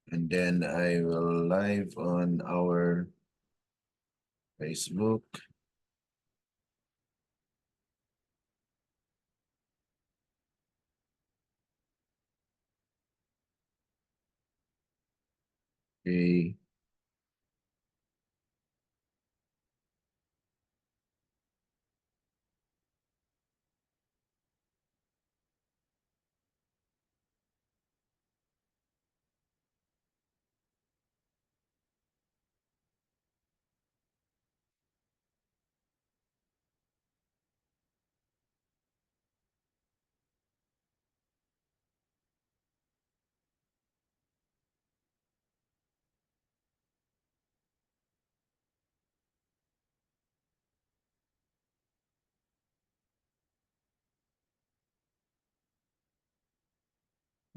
And then I will live on our Facebook. Okay.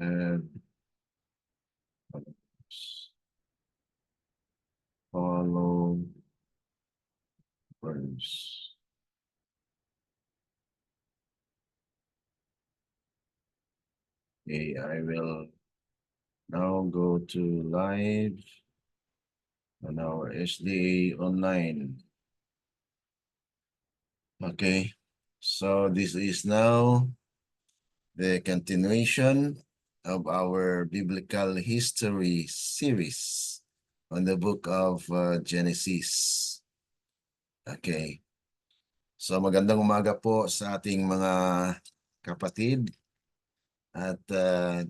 And follow first. Okay, I will now go to live on our SDA online. Okay, so this is now the continuation of our biblical history series on the book of Genesis. Okay, so magandang umaga po sa ating mga kapatid. At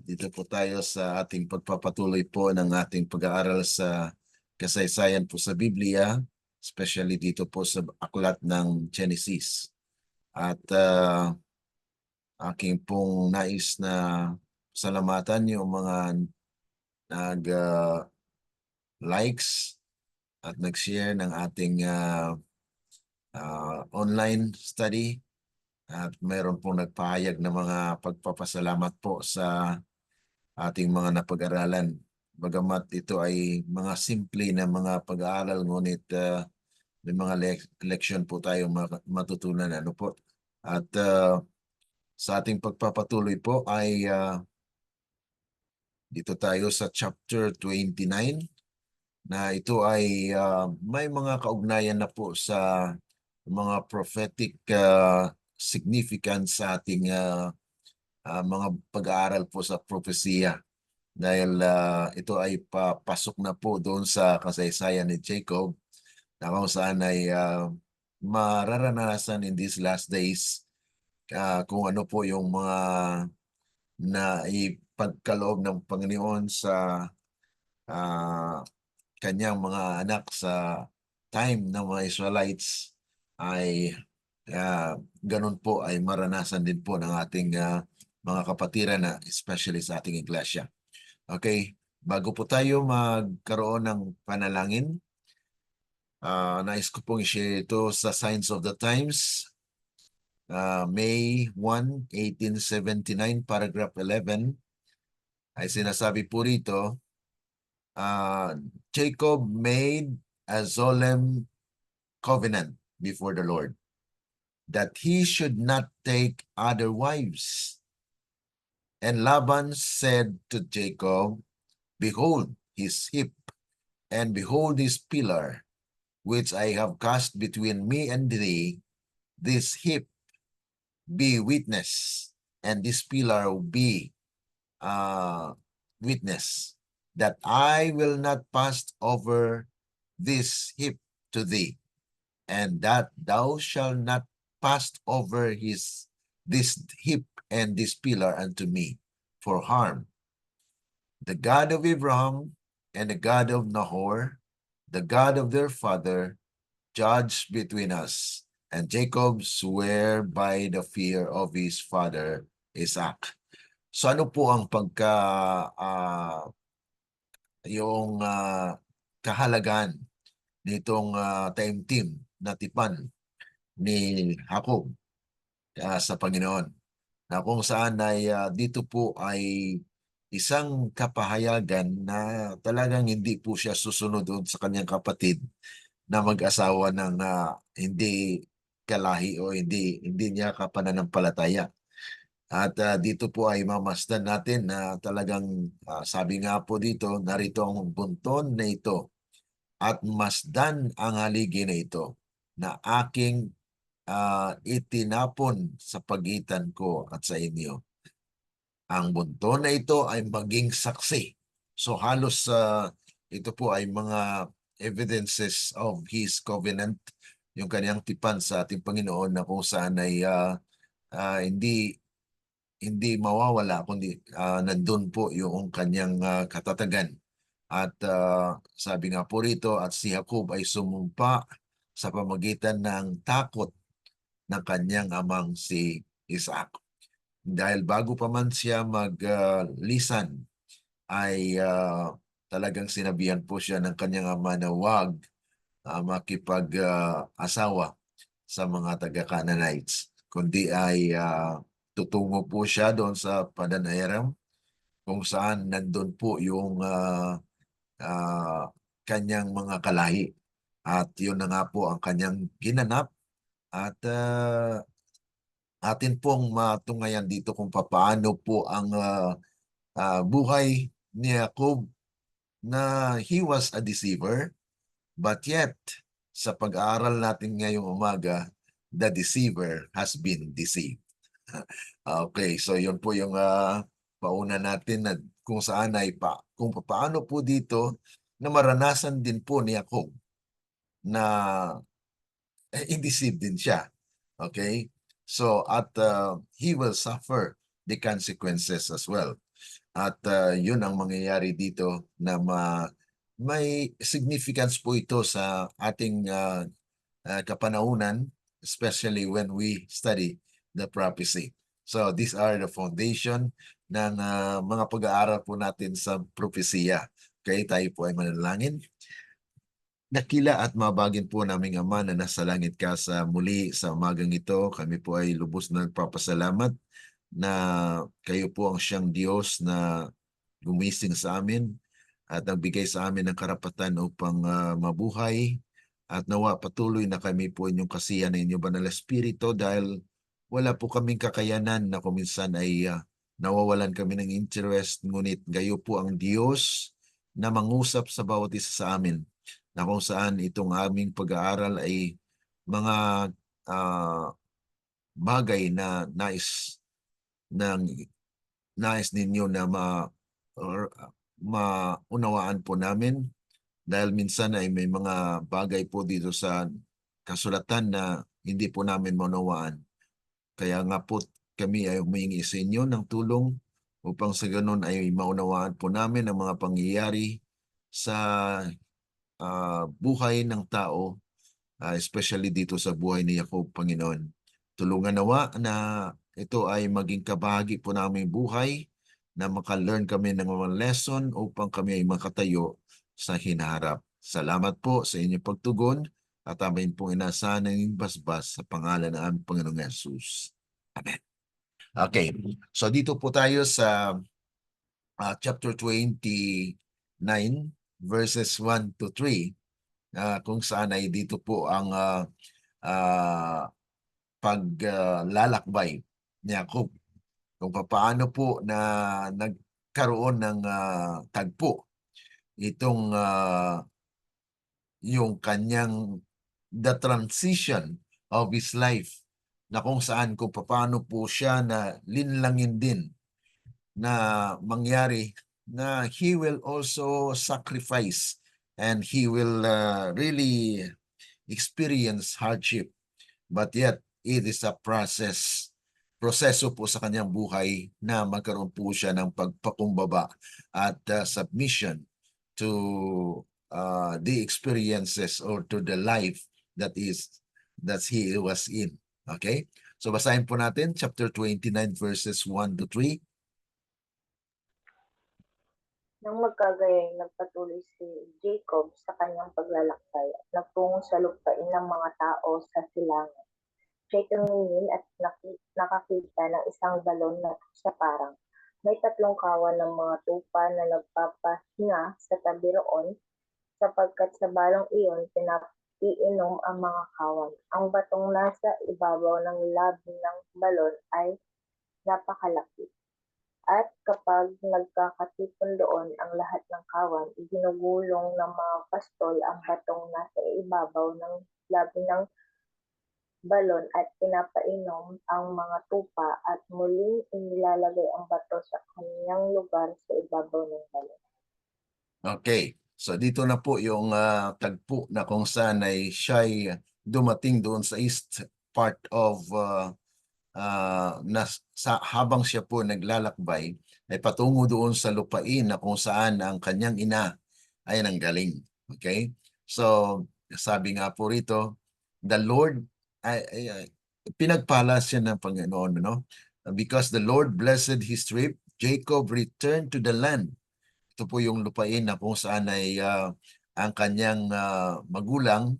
dito po tayo sa ating pagpapatuloy po ng ating pag-aaral sa kasaysayan po sa Biblia, especially dito po sa aklat ng Genesis. At aking pong nais na salamatan yung mga nag-likes at nag-share ng ating online study. At mayroon pong nagpahayag ng mga pagpapasalamat po sa ating mga napag-aralan. Bagamat ito ay mga simple na mga pag-aaral, ngunit may mga leksyon po tayo matutunan. Ano po? At sa ating pagpapatuloy po ay dito tayo sa chapter 29 na ito ay may mga kaugnayan na po sa mga prophetic significance sa ating mga pag-aaral po sa propesya. Dahil ito ay papasok na po doon sa kasaysayan ni Jacob na kung saan ay mararanasan in these last days kung ano po yung mga na ipagkaloob ng Panginoon sa kanyang mga anak sa time ng mga Israelites ay ganun po ay maranasan din po ng ating mga kapatiran na especially sa ating iglesia. Okay, bago po tayo magkaroon ng panalangin, nais ko pong i-share ito sa Signs of the Times, May 1, 1879, paragraph 11, ay sinasabi po rito, Jacob made a solemn covenant before the Lord that he should not take other wives. And Laban said to Jacob, behold his hip, and behold his pillar, which I have cast between me and thee. This hip be witness, and this pillar be witness, that I will not pass over this hip to thee, and that thou shalt not pass over this hip and this pillar unto me for harm. The God of Abraham and the God of Nahor, the God of their father, judge between us. And Jacob swear by the fear of his father Isaac. So ano po ang yung kahalagan nitong time team na tipan ni Jacob sa Panginoon, na kung saan ay dito po ay isang kapahayagan na talagang hindi po siya susunod doon sa kanyang kapatid na mag-asawa ng hindi kalahi o hindi niya kapananampalataya. At dito po ay mamasdan natin na talagang sabi nga po dito, narito ang bunton na ito at masdan ang haligi na ito na aking itinapon sa pagitan ko at sa inyo. Ang bunton na ito ay maging saksi. So halos ito po ay mga evidences of His covenant, yung kanyang tipan sa ating Panginoon na kung saan ay hindi mawawala kundi nandun po yung kanyang katatagan. At sabi nga po rito, at si Jacob ay sumumpa sa pamagitan ng takot ng kanyang amang si Isaac. Dahil bago pa man siya maglisan, ay talagang sinabihan po siya ng kanyang ama na huwag makipag-asawa sa mga taga-Canaanites, kundi ay tutungo po siya doon sa Padan Aram kung saan nandun po yung kanyang mga kalahi. At yun na nga po ang kanyang ginanap at atin pong matungayan dito kung paano po ang buhay ni Jacob na he was a deceiver, but yet sa pag-aaral natin ngayong umaga, the deceiver has been deceived. Okay, so yun po yung pauna natin na kung saan ay kung paano po dito na maranasan din po ni Jacob na i-deceive din siya. Okay? So at he will suffer the consequences as well. At yun ang mangyayari dito na may significance po ito sa ating kapanahunan, especially when we study the prophecy. So these are the foundation ng mga pag-aaral po natin sa propesya. Okay, tayo po ay manalangin. Dakila at mabagin po naming Ama na nasa langit ka, sa muli sa umagang ito, kami po ay lubos na nagpapasalamat na kayo po ang siyang Diyos na gumising sa amin at nagbigay sa amin ng karapatan upang mabuhay, at nawa patuloy na kami po inyong kasiyan ng inyong banal na espiritu, dahil wala po kaming kakayanan na kuminsan ay nawawalan kami ng interest, ngunit gayo po ang Diyos na mangusap sa bawat isa sa amin, na kung saan itong aming pag-aaral ay mga bagay na nais ninyo na maunawaan po namin, dahil minsan ay may mga bagay po dito sa kasulatan na hindi po namin maunawaan. Kaya nga po kami ay humingi sa inyo ng tulong upang sa ganun ay maunawaan po namin ang mga pangyayari sa buhay ng tao, especially dito sa buhay ni Jacob, Panginoon. Tulungan nawa na ito ay maging kabahagi po naming buhay, na maka-learn kami ng mga lesson upang kami ay makatayo sa hinaharap. Salamat po sa inyong pagtugon at amin pong inasahan ng basbas sa pangalan ng aming Panginoong Yesus. Amen. Okay, so dito po tayo sa chapter 29 verses 1 to 3, kung saan ay dito po ang paglalakbay ni Jacob, kung paano po na nagkaroon ng tagpo itong yung kanyang the transition of his life, na kung saan kung paano po siya na linlangin din na mangyari na he will also sacrifice and he will really experience hardship, but yet it is a proseso po sa kanyang buhay na magkaroon po siya ng pagpakumbaba at submission to the experiences or to the life that he was in. Okay? So basahin po natin chapter 29 verses 1 to 3. Nang magkagayay, nagpatuloy si Jacob sa kanyang paglalakbay at nagtungo sa lupain ng mga tao sa silangan. Siya'y tumingin at nakakita ng isang balon na sa parang may 3 kawan ng mga tupa na nagpapahinga sa tabi roon, sapagkat sa balong iyon pinapiinom ang mga kawan. Ang batong nasa ibabaw ng labi ng balon ay napakalaki. At kapag nagkakatipon doon ang lahat ng kawan, iginugulong ng mga pastol ang batong nasa ibabaw ng labi ng balon at pinapainom ang mga tupa at muling inilalagay ang bato sa kanyang lugar sa ibabaw ng balon. Okay. So dito na po yung tagpo na kung saan ay siya'y dumating doon sa east part of habang siya po naglalakbay ay patungo doon sa lupain na kung saan ang kanyang ina ay nanggaling. Okay? So sabi nga po rito, the Lord pinagpala siya ng Panginoon, no? Because the Lord blessed his trip, Jacob returned to the land. Ito po yung lupain na kung saan ay ang kanyang magulang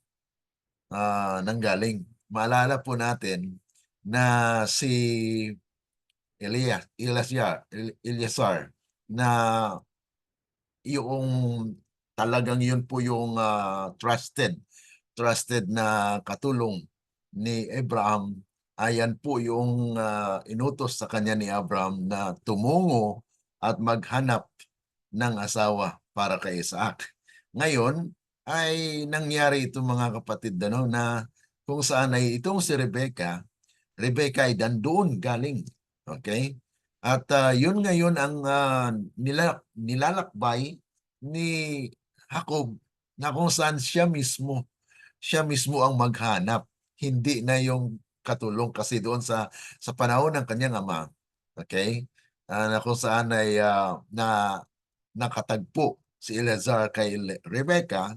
nanggaling. Maalala po natin na si Eleazar na yung talagang yun po yung trusted na katulong ni Abraham. Ayan po yung inutos sa kanya ni Abraham na tumungo at maghanap ng asawa para kay Isaac. Ngayon ay nangyari itong mga kapatid na kung saan ay itong si Rebecca ay dandoon galing. Okay? At yun ngayon ang nilalakbay ni Jacob na kung saan siya mismo ang maghanap. Hindi na yung katulong kasi doon sa panahon ng kanyang ama. Okay? Na kung saan ay nakatagpo si Eleazar kay Rebecca,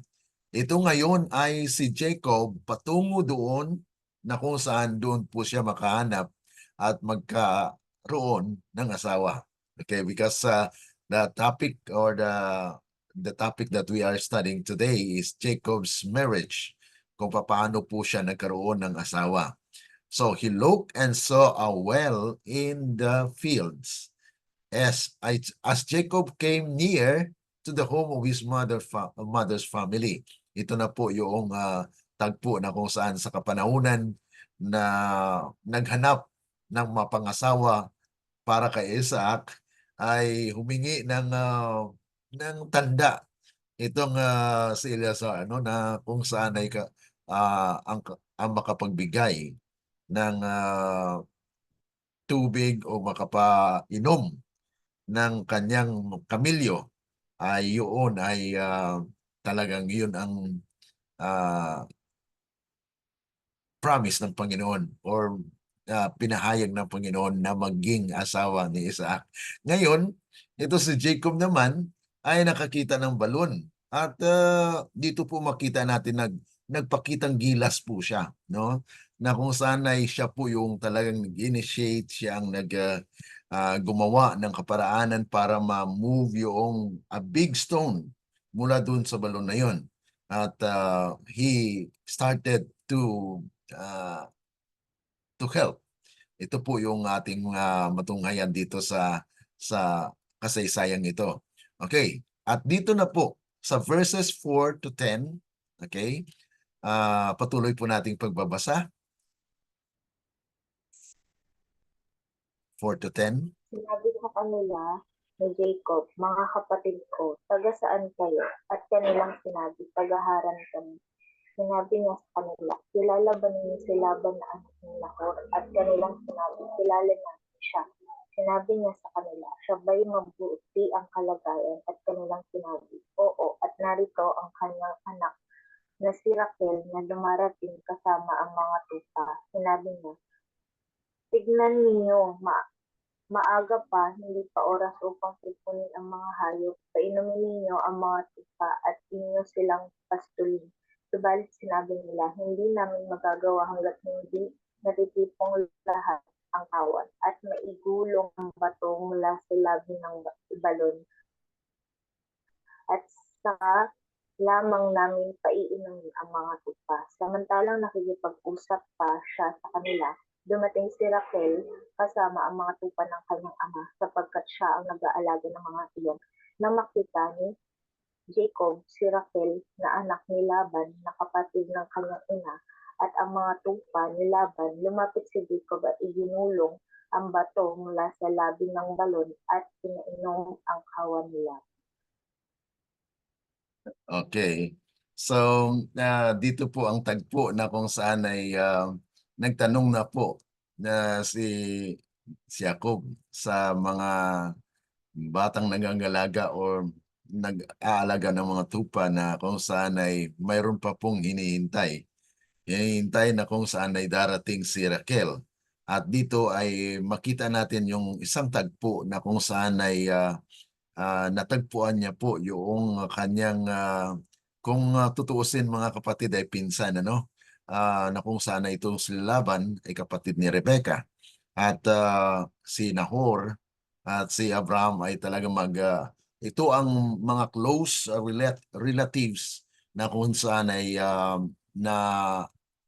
ito ngayon ay si Jacob patungo doon na kung saan doon po siya makahanap at magkaroon ng asawa. Okay, because the topic or the topic that we are studying today is Jacob's marriage, kung paano po siya nagkaroon ng asawa. So he looked and saw a well in the fields. As Jacob came near to the home of his mother's family. Ito na po yung tagpo na kung saan sa kapanahunan na naghanap ng mapangasawa para kay Isaac ay humingi ng tanda itong si Eleazar na kung saan ay ang makapagbigay ng tubig o makapainom ng kanyang kamilyo ay yun ay talagang yun ang promise ng Panginoon or pinahayag ng Panginoon na maging asawa ni Isaac. Ngayon, ito si Jacob naman ay nakakita ng balon at dito po makita natin nagpakitang gilas po siya, no? Na kung saan ay siya po yung talagang nag-initiate, siya ang gumawa ng kaparaanan para ma-move yung a big stone mula dun sa balon na yun. At he started to help. Ito po yung ating matunghayan dito sa kasaysayang ito. Okay. At dito na po sa verses 4 to 10, okay? Patuloy po nating pagbabasa. 4 to 10. Sinabi sa kanila ni Jacob, mga kapatid ko, taga saan kayo? At kanilang sinabi, taga-Haran kami. Sinabi niya sa kanila, kilala ba ninyo si Laban na anak ni Nahor? At kanilang sinabi, kilala namin siya. Sinabi niya sa kanila, siya ba'y mabuti ang kalagayan? At kanilang sinabi, oo, at narito ang kanyang anak na si Raquel na dumarating kasama ang mga tupa. Sinabi niya, tignan ninyo, maaga pa, hindi pa oras upang tipunin ang mga hayop. Painumin ninyo ang mga tupa at inyo silang pastulin. Subalit sinabi nila, hindi namin magagawa hanggat hindi natitipong lahat ang kawan at maigulong ang bato mula sa labi ng balon. At saka lamang namin paiinumin ang mga tupa. Samantalang nakikipag-usap pa siya sa kanila, dumating si Raquel kasama ang mga tupa ng kanyang ama sapagkat siya ang nag-aalaga ng mga iyon. Nang makita ni Jacob si Raquel na anak ni Laban na kapatid ng kanyang ina at ang mga tupa ni Laban, lumapit si Jacob at iginulong ang bato mula sa labi ng balon at pinainom ang kawan nila. Okay. So, dito po ang tagpo na kung saan ay nagtanong na po na si Jacob sa mga batang nangangalaga or nag-aalaga ng mga tupa na kung saan ay mayroon pa pong hinihintay. Hinihintay na kung saan ay darating si Raquel. At dito ay makita natin yung isang tagpo na kung saan ay natagpuan niya po yung kanyang kung tutuusin mga kapatid ay pinsan ano na kung saan ay itong si Laban ay kapatid ni Rebecca at si Nahor at si Abraham ay talagang ito ang mga close relatives na kung saan ay na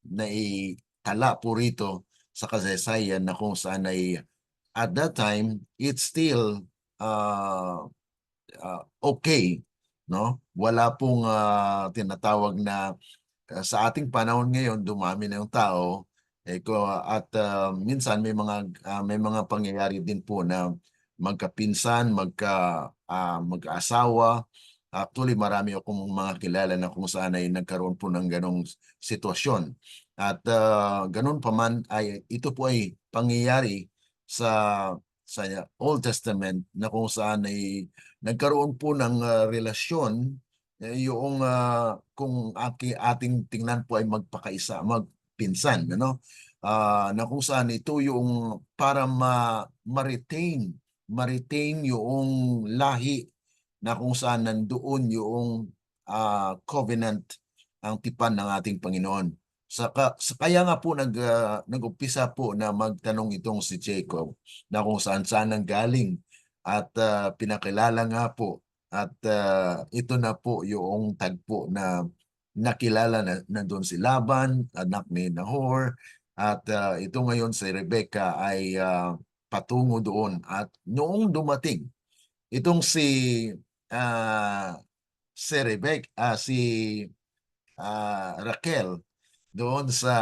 naitala po rito sa kasaysayan na kung saan ay at that time it's still uh, okay, no? Wala pong tinatawag na sa ating panahon ngayon dumami na yung tao at minsan may mga pangyayari din po na magkapinsan, mag-asawa. Actually, marami akong mga kilala na kung saan ay nagkaroon po ng ganong sitwasyon. At ganun pa man ay ito po ay pangyayari sa sa Old Testament na kung saan ay nagkaroon po ng relasyon yung kung ating tingnan po ay magpinsan, ano? Na kung saan ito yung para ma-retain yung lahi na kung saan nandoon yung covenant ang tipan ng ating Panginoon. Kaya nga po nag-umpisa po na magtanong itong si Jacob na kung saan nanggaling at pinakilala nga po at ito na po yung tagpo na nakilala na doon si Laban, anak ni Nahor, at ito ngayon si Rebecca ay patungo doon. At noong dumating, itong ah, si Raquel doon sa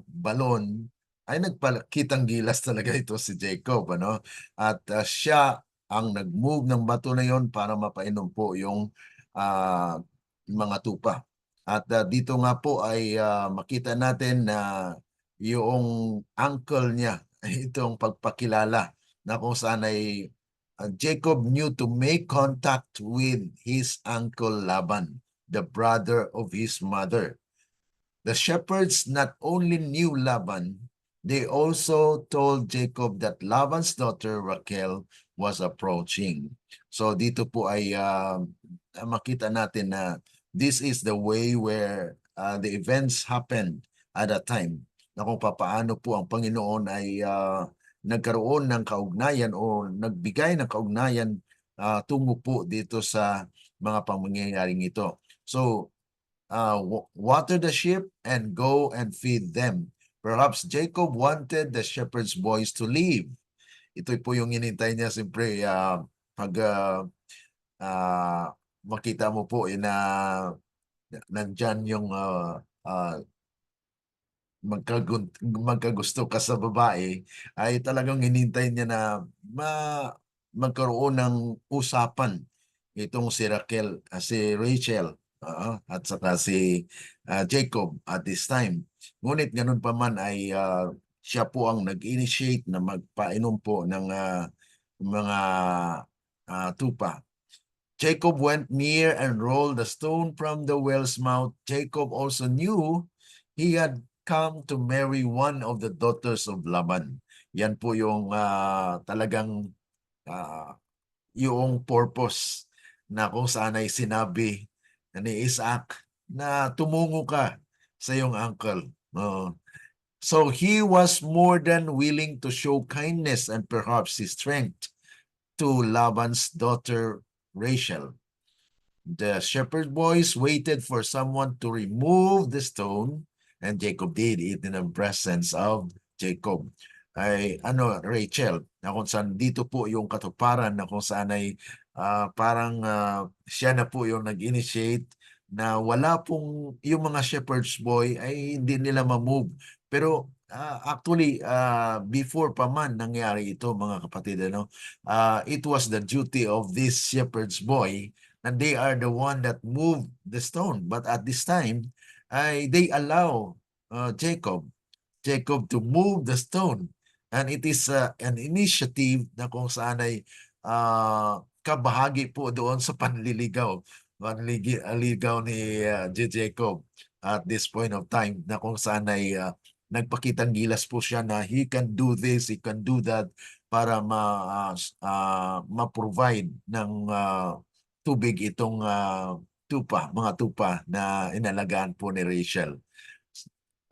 balon ay nagpakitang gilas talaga ito si Jacob, ano? At siya ang nag-move ng bato na yon para mapainom po yung ah, mga tupa. At dito nga po ay makita natin na yung uncle niya ay itong pagpakilala na kung saan ay Jacob knew to make contact with his uncle Laban, the brother of his mother. The shepherds not only knew Laban, they also told Jacob that Laban's daughter Raquel was approaching. So dito po ay makita natin na this is the way where the events happened at that time. Na kung paano po ang Panginoon ay nagkaroon ng kaugnayan o nagbigay ng kaugnayan tungo po dito sa mga pangyayaring ito. So water the sheep and go and feed them. Perhaps Jacob wanted the shepherd's boys to leave. Ito po yung inintay niya siyempre pag makita mo po na nandyan yung magkagusto ka sa babae, ay talagang hinintay niya na magkaroon ng usapan itong si Rachel, at saka si Jacob at this time. Ngunit ganun pa man ay siya po ang nag-initiate na magpainom po ng mga tupa. Jacob went near and rolled the stone from the well's mouth. Jacob also knew he had come to marry one of the daughters of Laban. Yan po yung talagang yung purpose na kung saan ay sinabi ni Isaac na tumungo ka sa iyong uncle. So he was more than willing to show kindness and perhaps his strength to Laban's daughter Rachel. The shepherd boys waited for someone to remove the stone, and Jacob did it in the presence of Jacob. Ay Rachel, na kung saan dito po yung katuparan na kung saan ay parang siya na po yung nag-initiate na wala pong yung mga shepherd's boy ay hindi nila ma-move. Pero actually, before pa man nangyari ito, mga kapatid, ano, it was the duty of this shepherd's boy, and they are the one that moved the stone. But at this time, they allow Jacob to move the stone. And it is an initiative na kung saan ay kabahagi po doon sa panliligaw ni Jacob at this point of time, na kung saan ay nagpakitang gilas po siya na he can do this, he can do that para ma-provide ng tubig itong mga tupa na inalagaan po ni Rachel.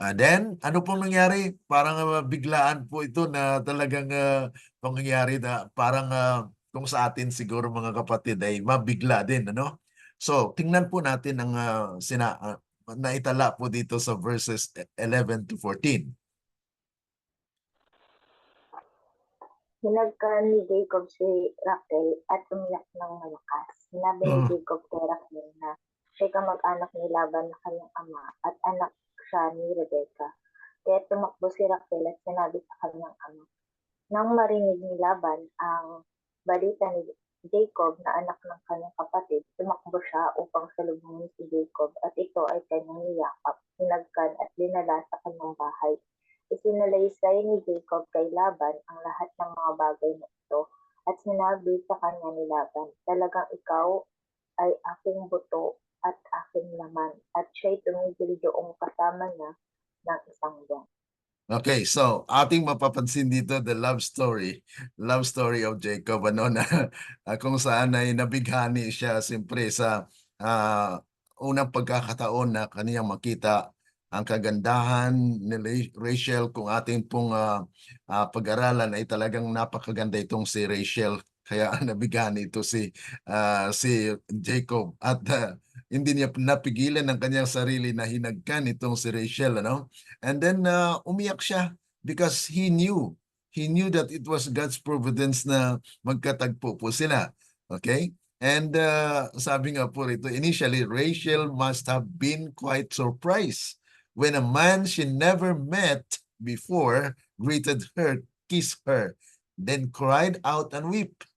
Then, ano pong nangyari? Parang biglaan po ito na talagang pangyayari na parang kung sa atin siguro, mga kapatid, ay mabigla din, ano? So, tingnan po natin ang naitala po dito sa verses 11 to 14. Hinagkan ni Jacob si Raquel at umiyak ng malakas. Sinabi ni Jacob kay Raquel na siya'y kamag-anak ni Laban na kanyang ama at anak siya ni Rebecca. Kaya tumakbo si Raquel at sinabi sa kanyang ama. Nang marinig ni Laban ang balita ni Jacob na anak ng kanyang kapatid, tumakbo siya upang salubungin si Jacob at ito ay kanyang niyakap, hinagkan at dinala sa kanyang bahay. Isinalaysay ni Jacob kay Laban ang lahat ng mga bagay na ito at sinabi sa kanya ni Laban, talagang ikaw ay aking buto at aking laman, at siya'y tumigil doong kasama niya ng isang buwan. Okay, so ating mapapansin dito the love story of Jacob, ano, na kung saan ay nabighani siya siyempre sa unang pagkakataon na kaniyang makita ang kagandahan ni Rachel. Kung ating pong pag-aralan ay talagang napakaganda itong si Rachel, kaya nabighani ito si Jacob at hindi niya napigilan ng kanyang sarili na hinagkan itong si Rachel, ano? And then umiyak siya because he knew that it was God's providence na magkatagpo po sila. Okay? And sabi nga po rito, initially Rachel must have been quite surprised when a man she never met before greeted her, kissed her, then cried out and wept.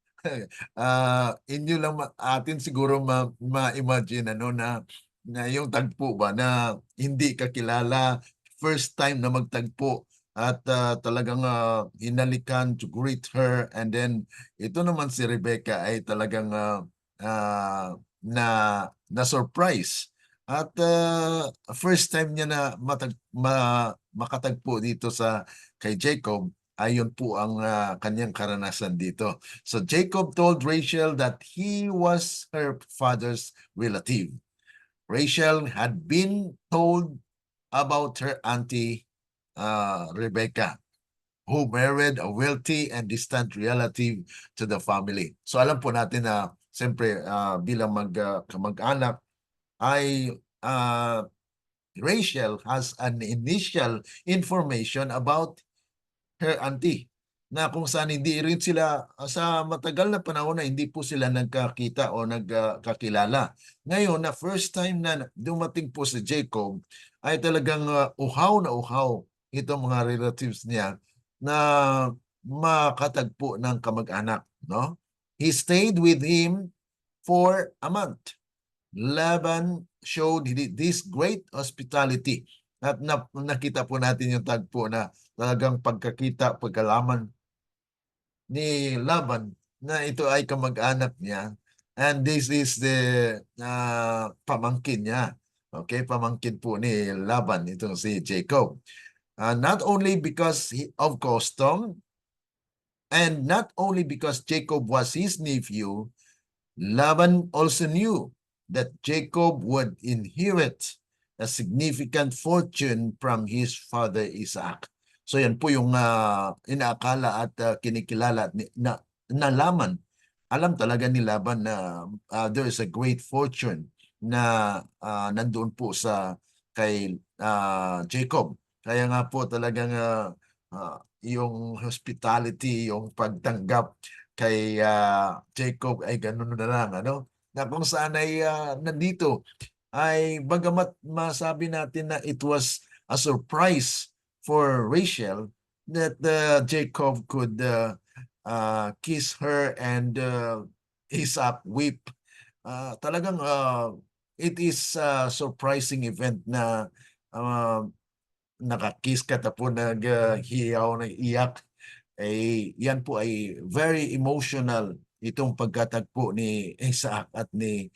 Inyo lang atin siguro ma-imagine, ano, na yung tagpo ba na hindi kakilala, first time na magtagpo at talagang hinalikan to greet her, and then ito naman si Rebecca ay talagang na surprise at first time niya na makatagpo dito kay Jacob. Ayon po ang kanyang karanasan dito. So Jacob told Rachel that he was her father's relative. Rachel had been told about her auntie Rebecca, who married a wealthy and distant relative to the family. So alam po natin na siyempre bilang kamag-anak ay Rachel has an initial information about her auntie, na kung saan hindi rin sila sa matagal na panahon na hindi po sila nagkakita o nagkakilala. Ngayon na first time na dumating po si Jacob ay talagang uhaw na uhaw itong mga relatives niya na makatagpo ng kamag-anak, no? He stayed with him for a month. Laban showed this great hospitality. At nakita po natin yung tagpo na talagang pagkalaman ni Laban na ito ay kamag-anak niya. And this is the pamangkin niya. Okay, pamangkin po ni Laban, itong si Jacob. Not only because of custom, and not only because Jacob was his nephew, Laban also knew that Jacob would inherit a significant fortune from his father Isaac. So yan po yung inaakala at kinikilala na nalaman. Alam talaga ni Laban na there is a great fortune na nandoon po kay Jacob. Kaya nga po talagang yung hospitality, yung pagtanggap kay Jacob ay ganun na lang, ano? Na kung saan ay nandito ay bagamat masabi natin na it was a surprise for Rachel that Jacob could kiss her and Isaac weep. Talagang it is a surprising event na nakakiss ka tapos naghiyaw, nag-iyak. Yan po ay very emotional itong pagkatagpo ni Isaac at ni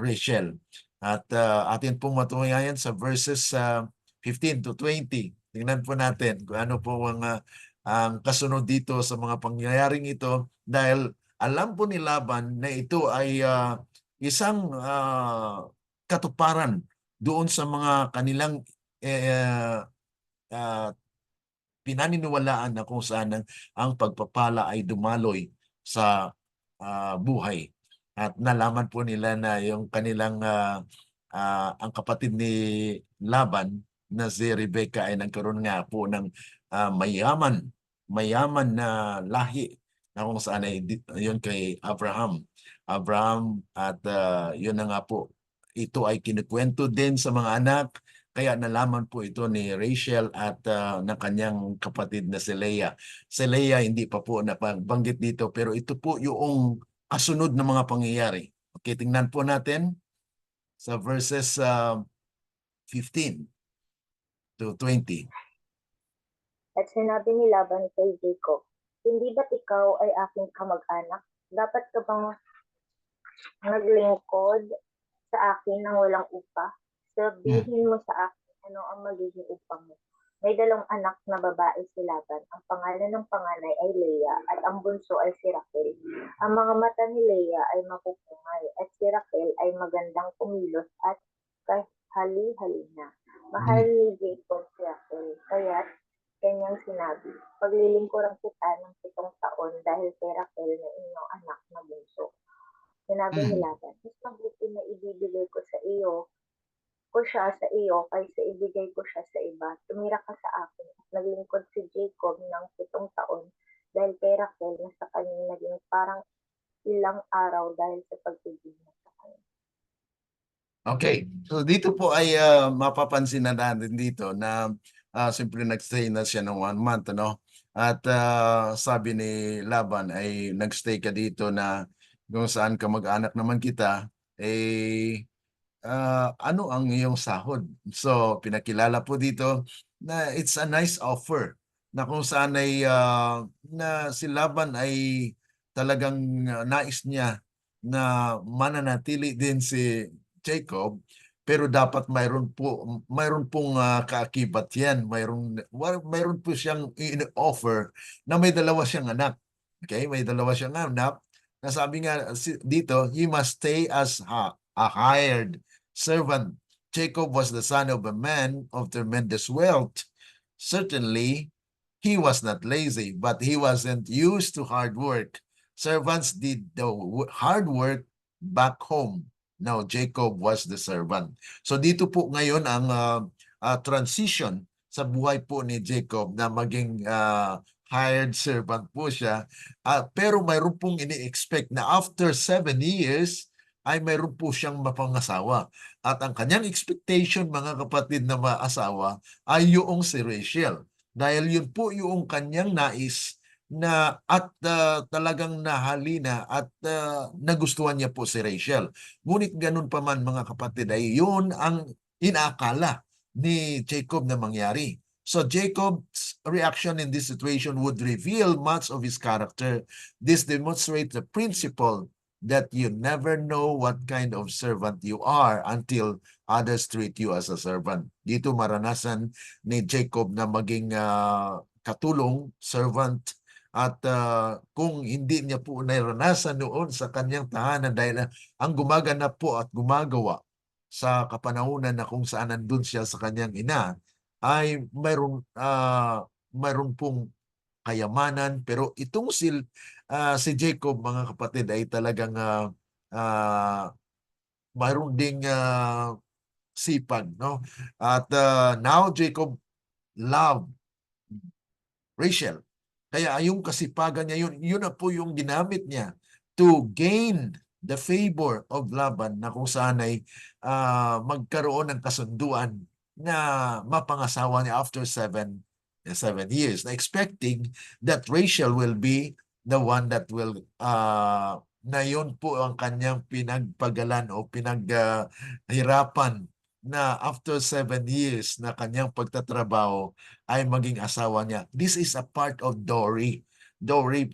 Rachel. At atin pong matunayan sa verses 15 to 20. Tingnan po natin kung ano po ang kasunod dito sa mga pangyayaring ito dahil alam po ni Laban na ito ay isang katuparan doon sa mga kanilang pinaniniwalaan na kung saan ang pagpapala ay dumaloy sa buhay. At nalaman po nila na yung kanilang ang kapatid ni Laban na si Rebecca ay nagkaroon nga po ng mayaman na lahi na kung saan ay yun kay Abraham. At yun na nga po, ito ay kinukwento din sa mga anak. Kaya nalaman po ito ni Rachel at ng kanyang kapatid na si Leah. Si Leah hindi pa po nabanggit dito pero ito po yung kasunod na mga pangyayari. Okay, tingnan po natin sa verses 15 to 20. At sinabi ni Laban kay Jacob, hindi ba't ikaw ay aking kamag-anak? Dapat ka bang naglingkod sa akin ng walang upa? Sabihin mo sa akin ano ang magiging upa mo. May 2 anak na babae si Laban. Ang pangalan ng panganay ay Leah at ang bunso ay si Rachel. Ang mga mata ni Leah ay mapupungay at si Rachel ay magandang kumilos at kahali-halina. Mahal ni Jacob si Rachel, kaya't kanyang sinabi, paglilingkuran kita ng 7 taon dahil kay Rachel na inyong anak na bunso. Sinabi ni Laban, mas mabuti na ibibigay ko siya sa iyo kaysa ibigay ko siya sa iba. Tumira ka sa akin at naglingkod si Jacob ng 7 taon dahil kay Rachel na sa kanyang naging parang ilang araw dahil sa pagtigil niya sa kanya. Okay, so dito po ay mapapansin na natin dito na simpre nagstay na siya ng 1 month, ano? At sabi ni Laban ay nagstay ka dito na kung saan ka mag-anak naman kita, ano ang iyong sahod? So pinakilala po dito na it's a nice offer na kung saan ay na si Laban ay talagang nais niya na mananatili din si Jacob pero dapat mayroon pong kaakibat yan. Mayroon po siyang in-offer na may 2 siyang anak. Okay, may 2 siyang anak. Nasabi nga dito, he must stay as a hired servant. Jacob was the son of a man of tremendous wealth. Certainly, he was not lazy, but he wasn't used to hard work. Servants did the hard work back home. Now, Jacob was the servant. So dito po ngayon ang transition sa buhay po ni Jacob na maging hired servant po siya. Pero mayroon pong ini-expect na after 7 years, ay mayroon po siyang mapangasawa. At ang kanyang expectation, mga kapatid na maasawa, ay yung si Rachel. Dahil yun po yung kanyang nais na at talagang nahalina at nagustuhan niya po si Rachel. Ngunit ganun pa man mga kapatid ay yun ang inaakala ni Jacob na mangyari. So Jacob's reaction in this situation would reveal much of his character. This demonstrates the principle that you never know what kind of servant you are until others treat you as a servant. Dito maranasan ni Jacob na maging katulong, servant, at kung hindi niya po naranasan noon sa kanyang tahanan dahil ang gumaganap po at gumagawa sa kapanahunan na kung saan nandun siya sa kanyang ina ay mayroon pong kayamanan pero itong si Jacob mga kapatid ay talagang mayroon ding sipag, no? At now Jacob loved Rachel. Kaya yung kasipagan niya yun na po yung ginamit niya to gain the favor of Laban na kung saan ay magkaroon ng kasunduan na mapangasawa niya after 7 years, na expecting that Rachel will be the one that will na yun po ang kanyang pinagpagalan o pinaghirapan na after 7 years na kanyang pagtatrabaho ay maging asawa niya. This is a part of dowry. Dowry,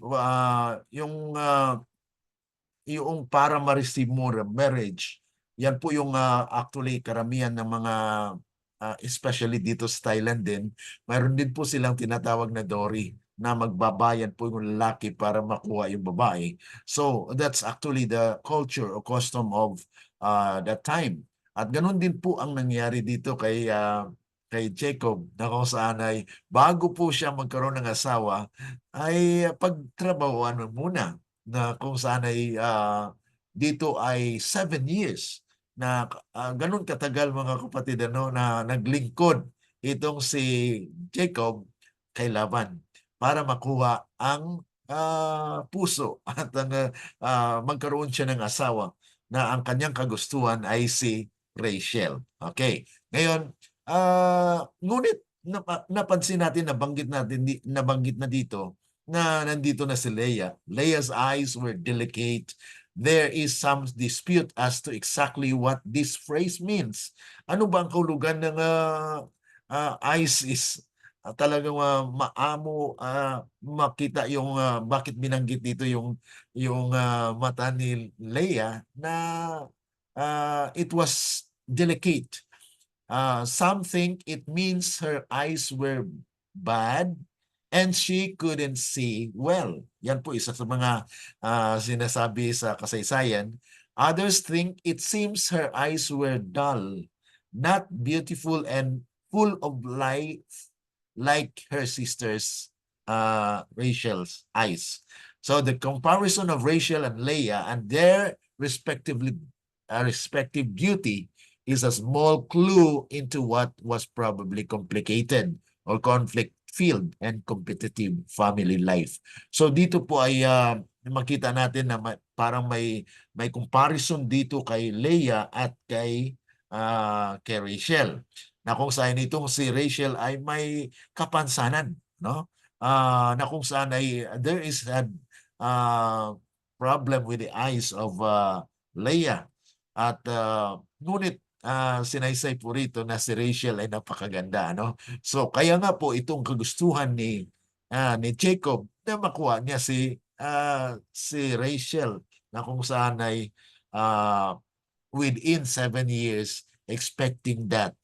yung para ma-receive mo marriage. Yan po yung actually karamihan ng mga especially dito sa Thailand din, mayroon din po silang tinatawag na dowry na magbabayad po yung lalaki para makuha yung babae. So that's actually the culture or custom of that time. At ganun din po ang nangyari dito kay Jacob, na kung saan ay bago po siya magkaroon ng asawa ay pagtrabahoan mo muna, na kung saan ay dito ay 7 years na ganun katagal mga kapatid na naglingkod itong si Jacob kay Laban para makuha ang puso at magkaroon siya ng asawa na ang kanyang kagustuhan ay si Rachel. Okay. Ngayon, ngunit napansin natin, nabanggit na dito na nandito na si Leah. Leah's eyes were delicate. There is some dispute as to exactly what this phrase means. Ano ba ang kahulugan ng eyes is talagang maamo makita yung bakit binanggit dito yung mata ni Leah na it was delicate. Some think it means her eyes were bad and she couldn't see well. Yan po isa sa mga sinasabi sa kasaysayan. Others think it seems her eyes were dull, not beautiful and full of life like her sister's Rachel's eyes. So the comparison of Rachel and Leah and their respective beauty is a small clue into what was probably complicated or conflict-filled and competitive family life. So dito po ay makita natin na parang may comparison dito kay Leah at kay Rachel. Na kung saan itong si Rachel ay may kapansanan, no? Na kung saan ay there is a problem with the eyes of Leah. At ngunit sinaysay po rito na si Rachel ay napakaganda, no? So kaya nga po itong kagustuhan ni Jacob na makuha niya si Rachel, na kung saan ay within 7 years expecting that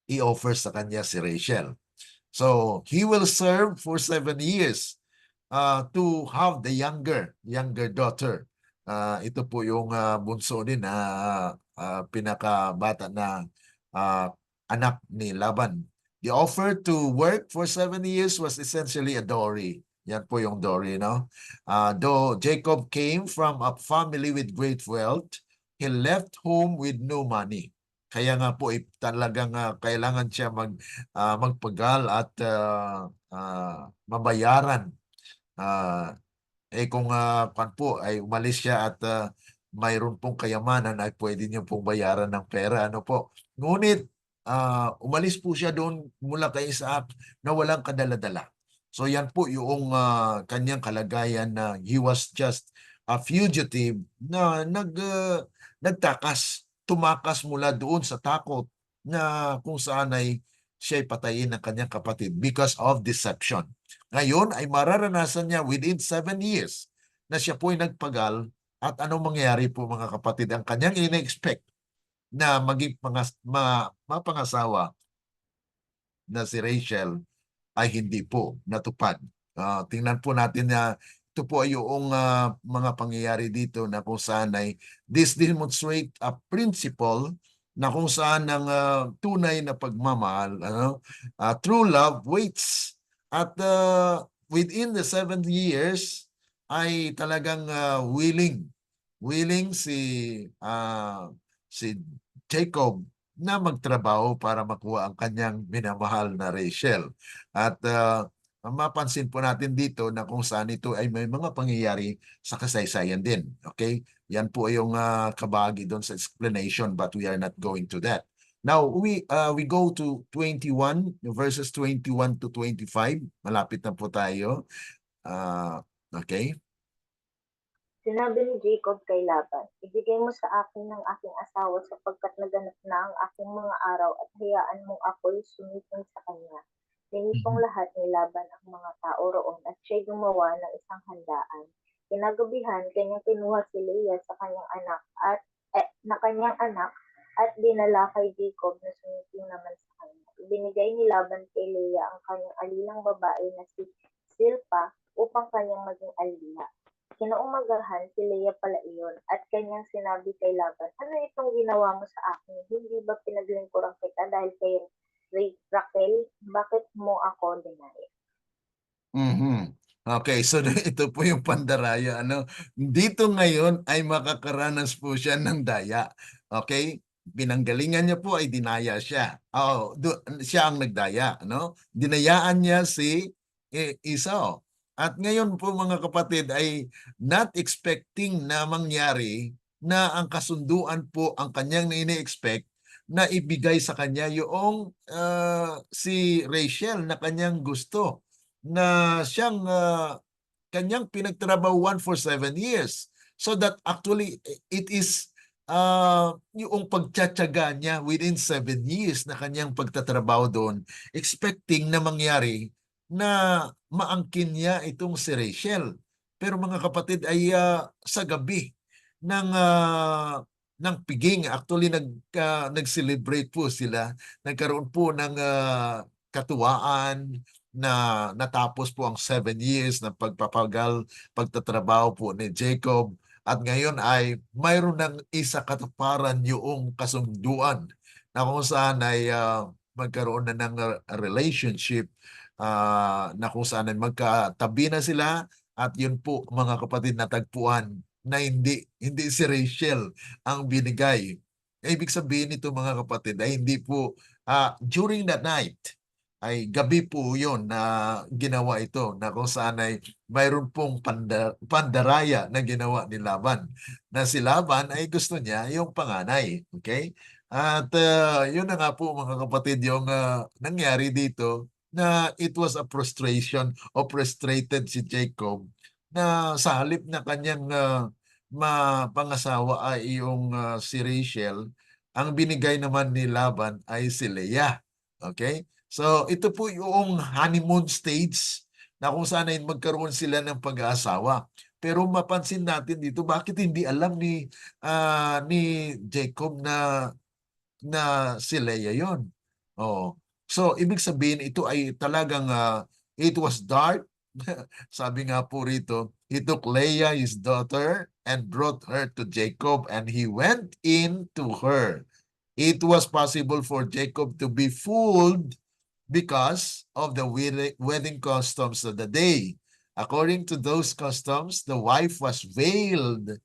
i-offer sa kanya si Rachel. So he will serve for 7 years to have the younger daughter. Ito po yung bunso din na pinakabata na anak ni Laban. The offer to work for 7 years was essentially a dowry. Yan po yung dowry, no? Though Jacob came from a family with great wealth, he left home with no money. Kaya nga po talagang kailangan siya magpagal at mabayaran. Kung po ay umalis siya at mayroon pong kayamanan ay pwede niyo pong bayaran ng pera. Ano po? Ngunit umalis po siya doon mula kay Isaac na walang kadala-dala. So yan po yung kanyang kalagayan na he was just a fugitive na nagtakas, tumakas mula doon sa takot na kung saan ay siya'y patayin ng kanyang kapatid because of deception. Ngayon ay mararanasan niya within 7 years na siya po ay nagpagal, at anong mangyayari po mga kapatid? Ang kanyang ina-expect na maging mapangasawa na si Rachel ay hindi po natupad. Tingnan po natin na ito po ay yung mga pangyayari dito na kung saan ay this demonstrate a principle na kung saan ang tunay na pagmamahal, true love waits. At within the 7 years ay talagang willing si Jacob na magtrabaho para makuha ang kanyang minamahal na Rachel. At mapansin po natin dito na kung saan ito ay may mga pangyayari sa kasaysayan din. Okay? Yan po yung kabahagi doon sa explanation, but we are not going to that. Now, we go to 21, verses 21 to 25. Malapit na po tayo. Okay. Sinabi ni Jacob kay Laban, ibigay mo sa akin ng aking asawa sapagkat naganap na ang aking mga araw at hayaan mong ako'y sumiting sa kanya. Tinipong lahat ni Laban ang mga tao roon at siya'y gumawa ng isang handaan. Kinagabihan, kanyang kinuha si Leah sa kanyang anak at dinala kay Jacob na sumiting naman sa kanya. Ibinigay ni Laban kay Leah ang kanyang alilang babae na si Silpa upang kanyang maging alila. Kinaumagahan si Leah pala iyon at kanyang sinabi kay Laban, ano itong ginawa mo sa akin? Hindi ba pinaglingkuran kita dahil kay Raquel? Bakit mo ako dinaya? Okay, so ito po yung pandaraya. Dito ngayon ay makakaranas po siya ng daya. Okay? Pinanggalingan niya po ay dinaya siya. Siya ang nagdaya. Dinayaan niya si Esau. At ngayon po mga kapatid ay not expecting na mangyari na ang kasunduan po ang kanyang ini-expect na ibigay sa kanya yung si Rachel na kanyang gusto, na siyang kanyang pinagtrabahuan for 7 years. So that actually it is yung pagtsatsaga niya within 7 years na kanyang pagtatrabaho doon, expecting na mangyari na maangkin niya itong si Rachel. Pero mga kapatid ay sa gabi ng piging, actually nag-celebrate po sila. Nagkaroon po ng katuwaan na natapos po ang 7 years na pagtatrabaho po ni Jacob. At ngayon ay mayroon ng isa katuparan yung kasunduan na kung saan ay magkaroon na ng relationship, na kung saan ay magkatabi na sila. At yun po mga kapatid, natagpuan na hindi si Rachel ang binigay. Ibig sabihin nito mga kapatid ay hindi po during the night, ay gabi po yun na ginawa ito, na kung saan ay mayroon pong pandaraya na ginawa ni Laban. Na si Laban ay gusto niya yung panganay. Okay? At yun na nga po mga kapatid yung nangyari dito, na it was a frustration o frustrated si Jacob na sa halip na kanyang mapangasawa ay yung si Rachel, ang binigay naman ni Laban ay si Leah. Okay? So ito po yung honeymoon stage na kung saan ay magkaroon sila ng pag-aasawa. Pero mapansin natin dito, bakit hindi alam ni Jacob na si Leah yon? Oh. So ibig sabihin ito ay talagang it was dark. Sabi nga po rito, he took Leah his daughter and brought her to Jacob and he went in to her. It was possible for Jacob to be fooled because of the wedding customs of the day. According to those customs, the wife was veiled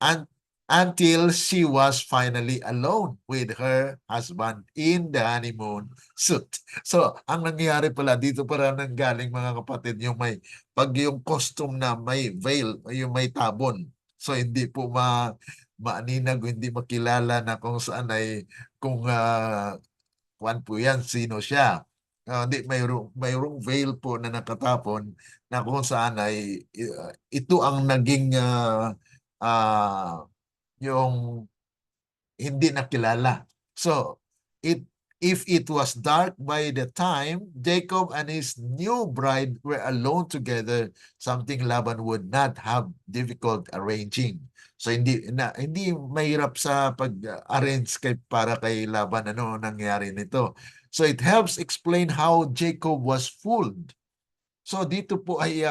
and until she was finally alone with her husband in the honeymoon suit. So, ang nangyayari pala, dito para nanggaling mga kapatid, yung yung costume na may veil, yung may tabon. So, hindi po maaninag, hindi makilala na kung saan ay, kung kuwan po yan, sino siya. Hindi, mayroong veil po na nakatapon na kung saan ay ito ang naging yung hindi nakilala. So, if it was dark by the time Jacob and his new bride were alone together, something Laban would not have difficult arranging. So hindi mahirap sa pag-arrange para kay Laban ano nangyari nito. So it helps explain how Jacob was fooled. So dito po ay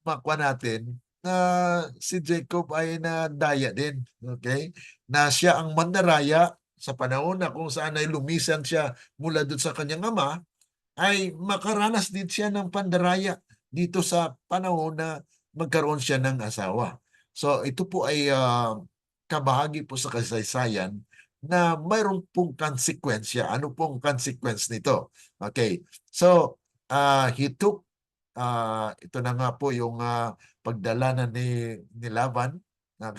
makuha natin na si Jacob ay nadaya din. Okay? Na siya ang mandaraya sa panahon na kung saan ay lumisan siya mula doon sa kanyang ama, ay makaranas din siya ng pandaraya dito sa panahon na magkaroon siya ng asawa. So ito po ay kabahagi po sa kasaysayan na mayroon pong konsekwensya. Ano pong consequence nito? Okay. So he took ito na nga po yung pagdala na ni Laban na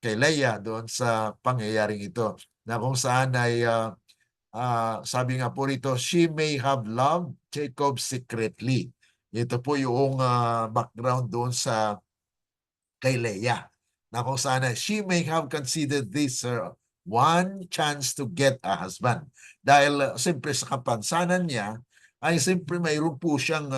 kay Leia doon sa pangyayaring ito na kung saan ay sabi nga po rito, she may have loved Jacob secretly. Ito po yung background doon sa kay Leia na kung saan she may have considered this her one chance to get a husband. Dahil siyempre sa kapansanan niya ay siyempre mayroon po siyang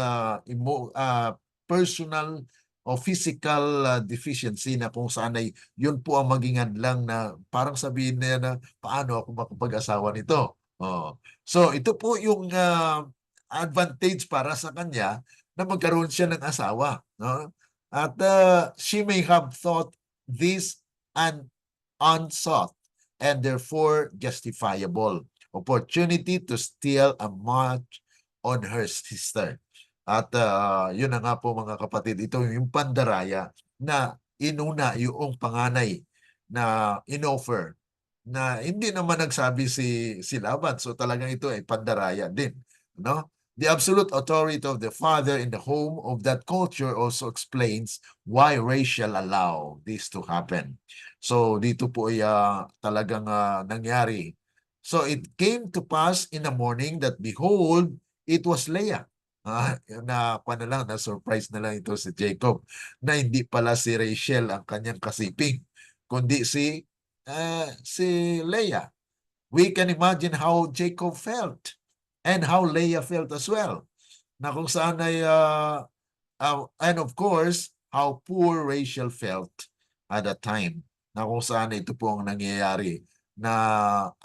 personal o physical deficiency na kung saan ay yun po ang maging hadlang na parang sabihin niya na paano ako makapag-asawa nito. Oh. So ito po yung advantage para sa kanya na magkaroon siya ng asawa. No? At she may have thought this an unsought and therefore justifiable opportunity to steal a match on her sister. At yun na nga po mga kapatid, ito yung pandaraya na inuna yung panganay na inoffer na hindi naman nagsabi si Laban. So talagang ito ay pandaraya din. No? The absolute authority of the father in the home of that culture also explains why Rachel allowed this to happen. So dito po ay talagang nangyari. So it came to pass in the morning that behold, it was Leah. Na surprise na lang ito si Jacob na hindi pala si Rachel ang kanyang kasiping, kundi si Leah. We can imagine how Jacob felt and how Leah felt as well. Na kung saan ay, and of course, how poor Rachel felt at that time. Na kung saan ito po ang nangyayari na